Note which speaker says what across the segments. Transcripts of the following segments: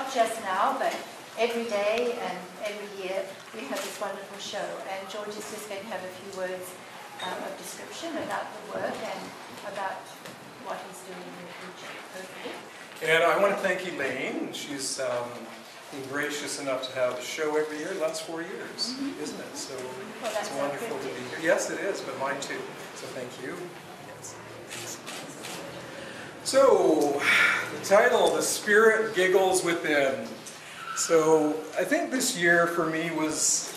Speaker 1: not just now, but every day and every year we have this wonderful show. And George is just going to have a few words of description about the work and about what he's doing in the future, hopefully.
Speaker 2: And I want to thank Elaine. She's been gracious enough to have the show every year. The last 4 years, isn't it? So
Speaker 1: well,
Speaker 2: it's wonderful to be here. Yes, it is, but mine too. So thank you. Yes. So, the title, The Spirit Giggles Within. So, I think this year for me was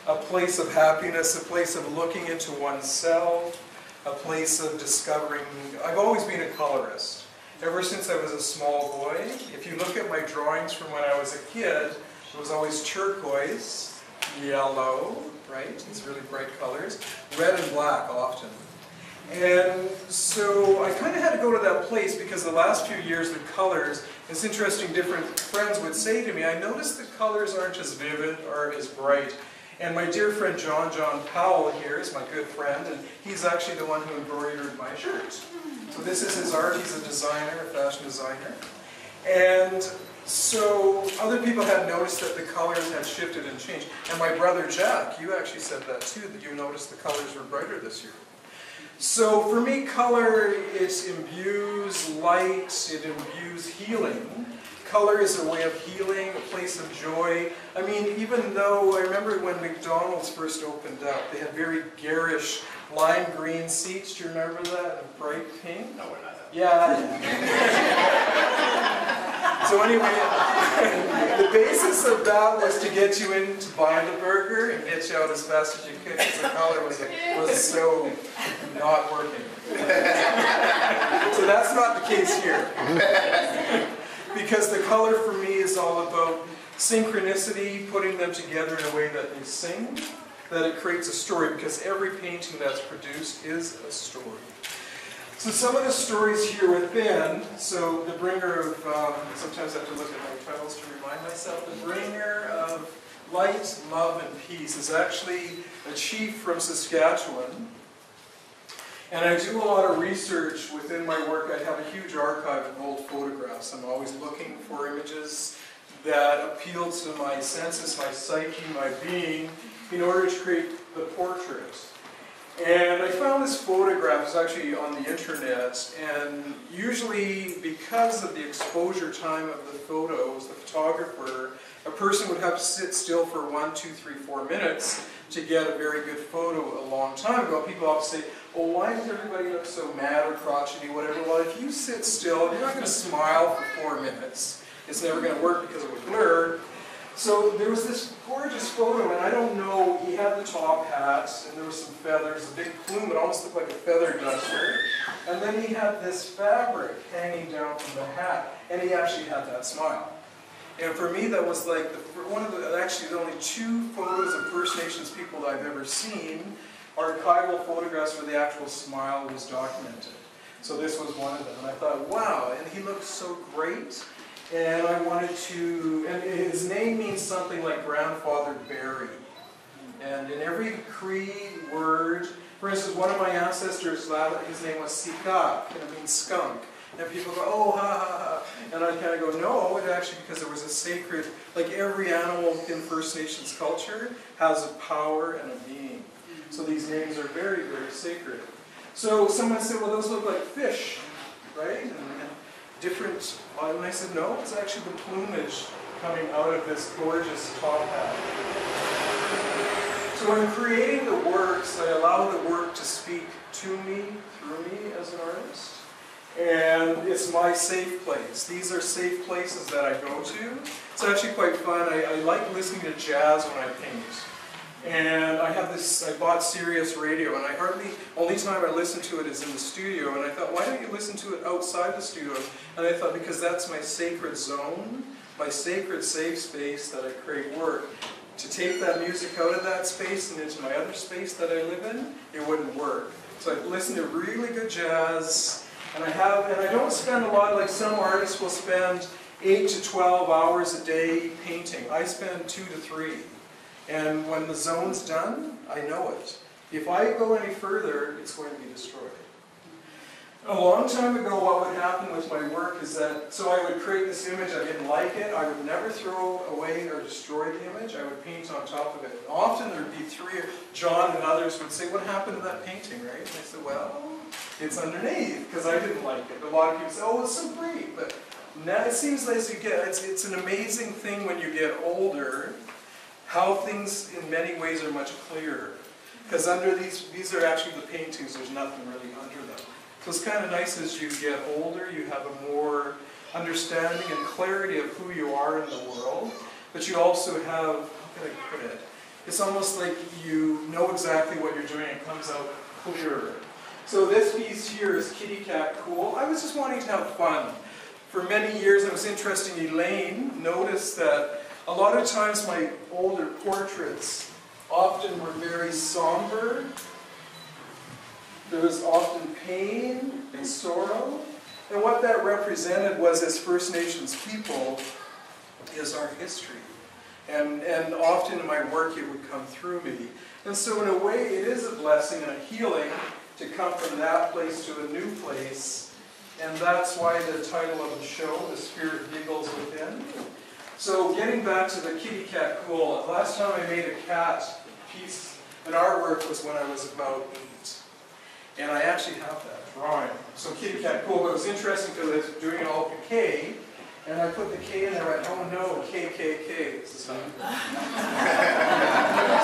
Speaker 2: a place of happiness, a place of looking into oneself, a place of discovering. I've always been a colorist. Ever since I was a small boy. If you look at my drawings from when I was a kid, it was always turquoise, yellow, right? These really bright colors. Red and black often. And so I kind of had to go to that place because the last few years the colors, it's interesting, different friends would say to me, I noticed the colors aren't as vivid or as bright. And my dear friend John Powell here is my good friend, and he's actually the one who embroidered my shirt. So this is his art. He's a designer, a fashion designer. And so other people had noticed that the colors had shifted and changed. And my brother Jack, you actually said that too, that you noticed the colors were brighter this year. So for me, color, it imbues light, it imbues healing. Color is a way of healing, a place of joy. I mean, even though I remember when McDonald's first opened up, they had very garish lime green seats. Do you remember that? And bright pink?
Speaker 3: No, we're not.
Speaker 2: Yeah. So anyway, the basis of that was to get you in to buy the burger and get you out as fast as you could because the color was so not working. So that's not the case here. Because the color for me is all about synchronicity, putting them together in a way that they sing, that it creates a story, because every painting that's produced is a story. So some of the stories here within, so the bringer of, sometimes I have to look at my titles to remind myself, the bringer of light, love, and peace is actually a chief from Saskatchewan. And I do a lot of research within my work. I have a huge archive of old photographs. I'm always looking for images that appeal to my senses, my psyche, my being, in order to create the portrait. And I found this photograph, it's actually on the internet, and usually because of the exposure time of the photos, the photographer, a person would have to sit still for 1, 2, 3, 4 minutes to get a very good photo a long time ago. People often say, oh, why does everybody look so mad or crotchety, whatever? Well, if you sit still, you're not going to smile for 4 minutes. It's never going to work because it would blur. So there was this gorgeous photo, and I don't know, he had the top hat, and there were some feathers, a big plume, it almost looked like a feather duster. And then he had this fabric hanging down from the hat, and he actually had that smile. And for me, that was like actually the only 2 photos of First Nations people that I've ever seen, archival photographs where the actual smile was documented. So this was one of them, and I thought, wow, and he looked so great. And I wanted to, and his name means something like grandfather Barry. And in every Cree word, for instance, one of my ancestors, his name was Sikak, and it means skunk. And people go, oh, ha, ha, ha. And I kind of go, no, it actually, because there was a sacred, like every animal in First Nations culture has a power and a being. So these names are very, very sacred. So someone said, well, those look like fish, right? And different, and I said, no, it's actually the plumage coming out of this gorgeous top hat. So in creating the works, I allow the work to speak to me, through me as an artist. And it's my safe place. These are safe places that I go to. It's actually quite fun. I like listening to jazz when I paint. And I have this, I bought Sirius Radio, and only time I listen to it is in the studio, and I thought, why don't you listen to it outside the studio? And I thought, because that's my sacred zone, my sacred safe space that I create work. To take that music out of that space and into my other space that I live in, it wouldn't work. So I listen to really good jazz, and I don't spend a lot, like some artists will spend 8 to 12 hours a day painting. I spend 2 to 3. And when the zone's done, I know it. If I go any further, it's going to be destroyed. A long time ago, what would happen with my work is that, so I would create this image, I didn't like it, I would never throw away or destroy the image, I would paint on top of it. Often there would be John and others would say, what happened to that painting, right? And I said, well, it's underneath, because I didn't like it. A lot of people say, oh, it's so great, but now it seems as you get, it's an amazing thing when you get older, how things in many ways are much clearer. Because under these are actually the paintings, there's nothing really under them. So it's kind of nice as you get older, you have a more understanding and clarity of who you are in the world, but you also have, how can I put it? It's almost like you know exactly what you're doing, it comes out clearer. So this piece here is Kitty Cat Cool. I was just wanting to have fun. For many years, I was interested in Elaine, noticed that a lot of times my older portraits often were very somber. There was often pain and sorrow. And what that represented was, as First Nations people, is our history. And often in my work it would come through me. And so in a way it is a blessing and a healing to come from that place to a new place. And that's why the title of the show, The Spirit Giggles Within. So getting back to the Kitty Cat Cool, last time I made a cat piece, an artwork, was when I was about 8. And I actually have that drawing. So Kitty Cat Cool, but it was interesting because I was doing it all with K, and I put the K in there, I went, oh no, KKK. This is not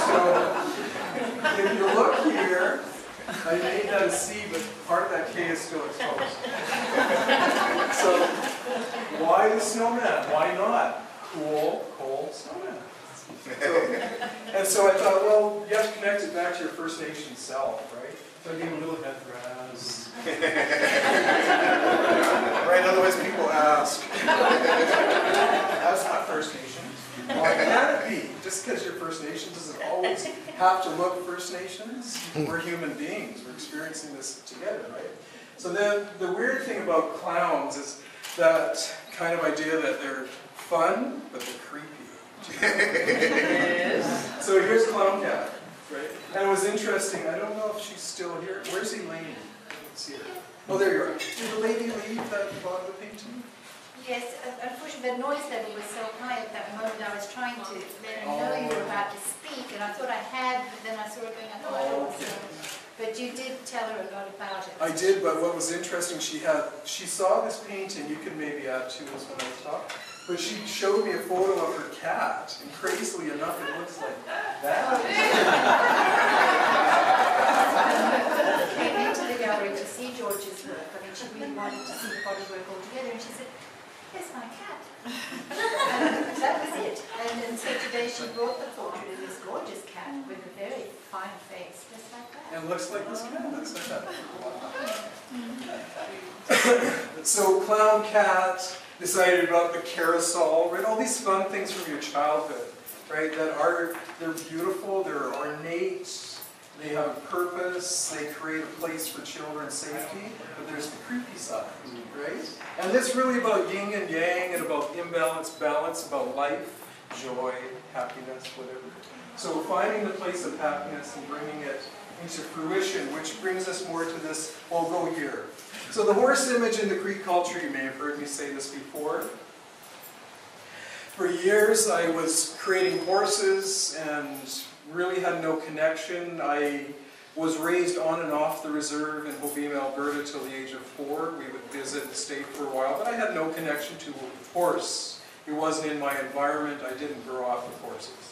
Speaker 2: So if you look here, I made that a C, but part of that K is still exposed. So why the snowman? Why not? Cool, cold snowman. So I thought, well, you have to connect it back to your First Nation self, right? So I gave a little headdress. Right, otherwise people ask. That's not First Nation. Why can't it be? Just because you're First Nation doesn't always have to look First Nations. We're human beings. We're experiencing this together, right? So then the weird thing about clowns is that kind of idea that they're fun, but they're creepy. So here's Clown Cat. Right? And it was interesting, I don't know if she's still here. Where's Elaine? Let's see her. Oh, there you are. Did the lady leave that bought the painting?
Speaker 1: Yes, unfortunately the noise level was so high at that moment. I was trying to let her know you were about to speak, and I thought I had, but then I saw her going, I thought I don't know. But you did tell her a lot about it.
Speaker 2: I did, but what was interesting, she saw this painting, you can maybe add to this when I talk, but she showed me a photo of her cat, and crazily enough, it looks like that.
Speaker 1: She came into the gallery to see George's work. I mean, she really wanted to see the body work all together, and she said, "Here's my cat." And that was it. And so today she brought the portrait of this gorgeous cat with a very fine face, just like that.
Speaker 2: And looks like this cat, looks like that. So Clown Cat decided about the carousel, right? All these fun things from your childhood, right? That are, they're beautiful, they're ornate, they have a purpose, they create a place for children's safety, but there's the creepy side, right? And this really about yin and yang, and about imbalance, balance, about life, joy, happiness, whatever. So finding the place of happiness and bringing it into fruition, which brings us more to this, well, go here. So the horse image in the Cree culture, you may have heard me say this before. For years I was creating horses and really had no connection. I was raised on and off the reserve in Hovima, Alberta till the age of 4. We would visit and stay for a while, but I had no connection to a horse. It wasn't in my environment. I didn't grow up with horses.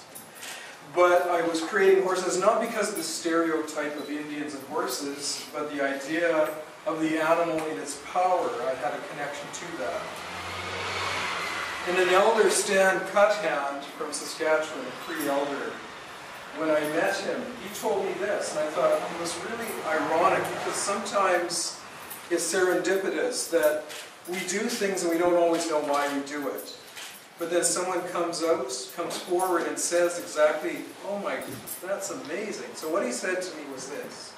Speaker 2: But I was creating horses not because of the stereotype of Indians and horses, but the idea of the animal in its power. I had a connection to that. And an elder, Stan Cuthand from Saskatchewan, a Cree elder, when I met him, he told me this, and I thought it was really ironic because sometimes it's serendipitous that we do things and we don't always know why we do it. But then someone comes forward and says exactly, oh my goodness, that's amazing. So what he said to me was this.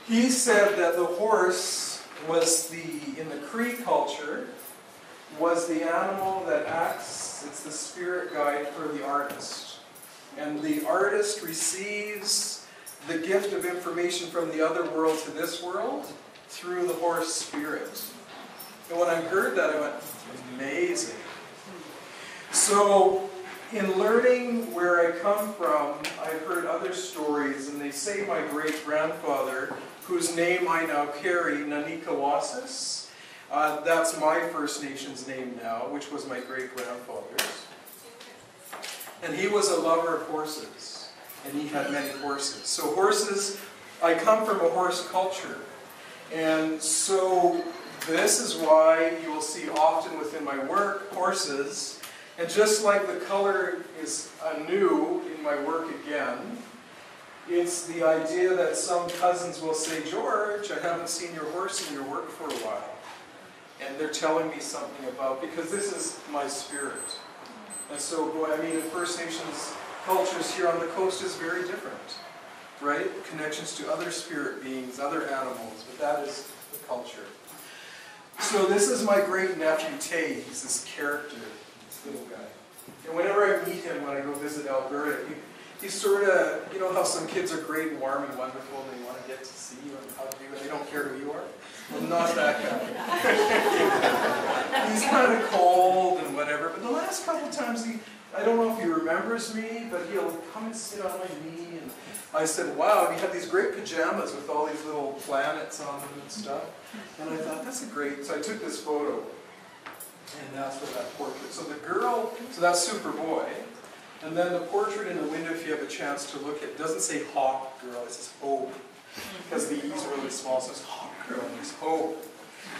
Speaker 2: He said that the horse was in the Cree culture, was the animal that acts, it's the spirit guide for the artist. And the artist receives the gift of information from the other world to this world through the horse. horse spirit. And when I heard that, I went, amazing. So, in learning where I come from, I've heard other stories, and they say my great-grandfather, whose name I now carry, Nanikawasis, that's my First Nations name now, which was my great-grandfather's. And he was a lover of horses, and he had many horses. So horses, I come from a horse culture. And so this is why you will see often within my work, horses. And just like the color is anew in my work again, it's the idea that some cousins will say, George, I haven't seen your horse in your work for a while. And they're telling me something about, because this is my spirit. And so, I mean, in First Nations cultures here on the coast is very different, right? Connections to other spirit beings, other animals, but that is the culture. So this is my great-nephew, Tay. He's this character. Little guy. And whenever I meet him when I go visit Alberta, he's sort of, you know how some kids are great and warm and wonderful and they want to get to see you and hug you and they don't care who you are? Well, not that guy. He's kind of cold and whatever, but the last couple of times, I don't know if he remembers me, but he'll come and sit on my knee, and I said, wow, and he had these great pajamas with all these little planets on them and stuff, and I thought, that's a great, so I took this photo. And that's for that portrait. So the girl, so that's Superboy. And then the portrait in the window, if you have a chance to look at, it doesn't say Hawk Girl, it says Hope. Because the E's are really small, so it's Hawk Girl and it's Hope.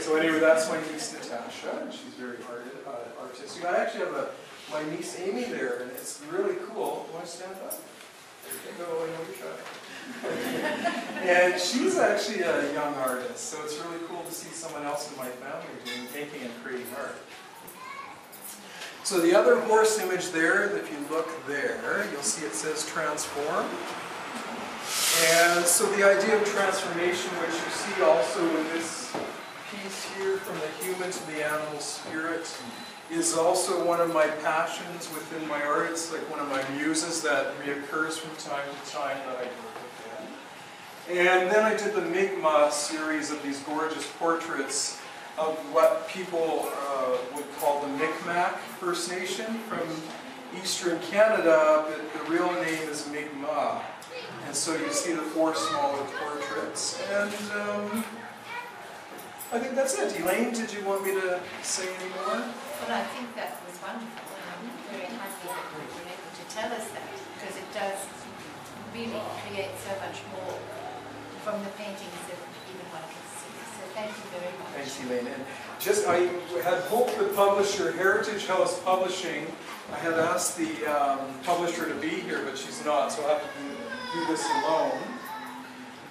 Speaker 2: So anyway, that's my niece Natasha, and she's very artistic. I actually have my niece Amy there, and it's really cool. Want to stand up? There you go, I know you're shy. And she's actually a young artist, so it's really cool to see someone else in my family doing painting and creating art. So the other horse image there, if you look there, you'll see it says transform. And so the idea of transformation, which you see also in this piece here, from the human to the animal spirit, is also one of my passions within my art. It's like one of my muses that reoccurs from time to time that I work with. And then I did the Mi'kmaq series of these gorgeous portraits of what people would call the Micmac First Nation from Eastern Canada, but the real name is Mi'kmaq. And so you see the 4 smaller portraits. And I think that's it. Elaine, did you want me to say any more?
Speaker 1: Well, I think that was wonderful, and I'm very happy that you were able to tell us that, because it does really create so much more from the paintings that even one can see. So thank you very much.
Speaker 2: Thanks, Elaine. And just, I had hoped the publisher, Heritage House Publishing, I had asked the publisher to be here, but she's not, so I have to do this alone.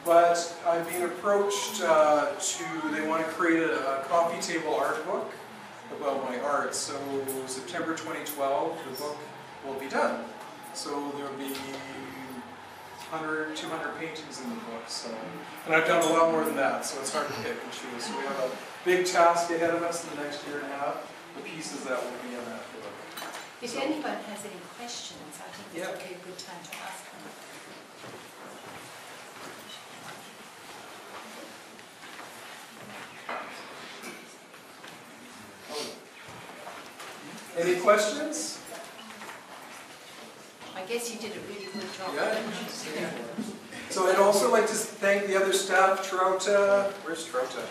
Speaker 2: But I've been approached they want to create a coffee table art book about my art. So September 2012, the book will be done. So there will be 100, 200 paintings in the book. So, and I've done a lot more than that, so it's hard to pick and choose. So we have a big task ahead of us in the next year and a half, the pieces that will be in that book.
Speaker 1: If anyone has any questions, I think this would be a good time to ask them.
Speaker 2: Any questions?
Speaker 1: I guess you did a really good job.
Speaker 2: Yeah. So I'd also like to thank the other staff, Trota. Where's Trota?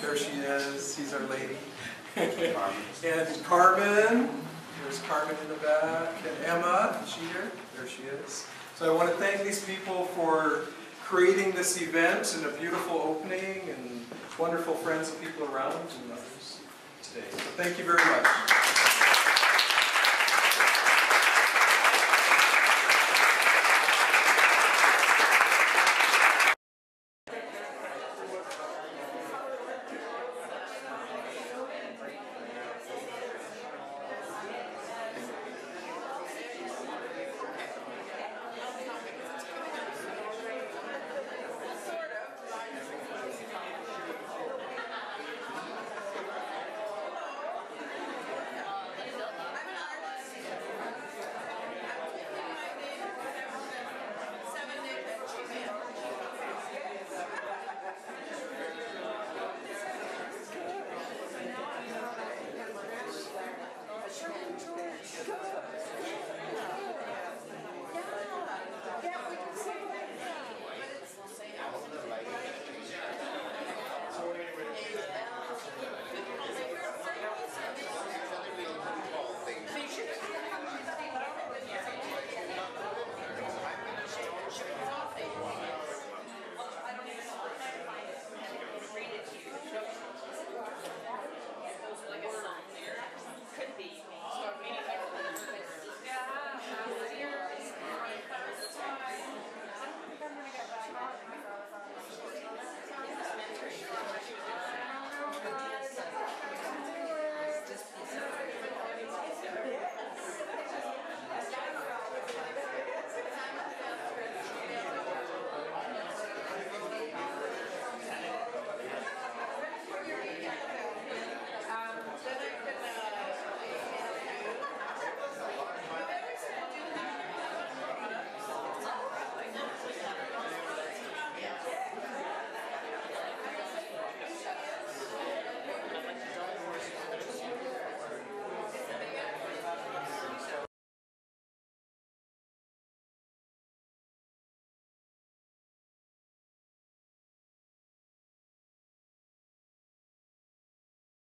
Speaker 2: There she is. She's our lady. And Carmen. There's Carmen in the back. And Emma. Is she here? There she is. So I want to thank these people for creating this event and a beautiful opening and wonderful friends and people around and others today. So thank you very much.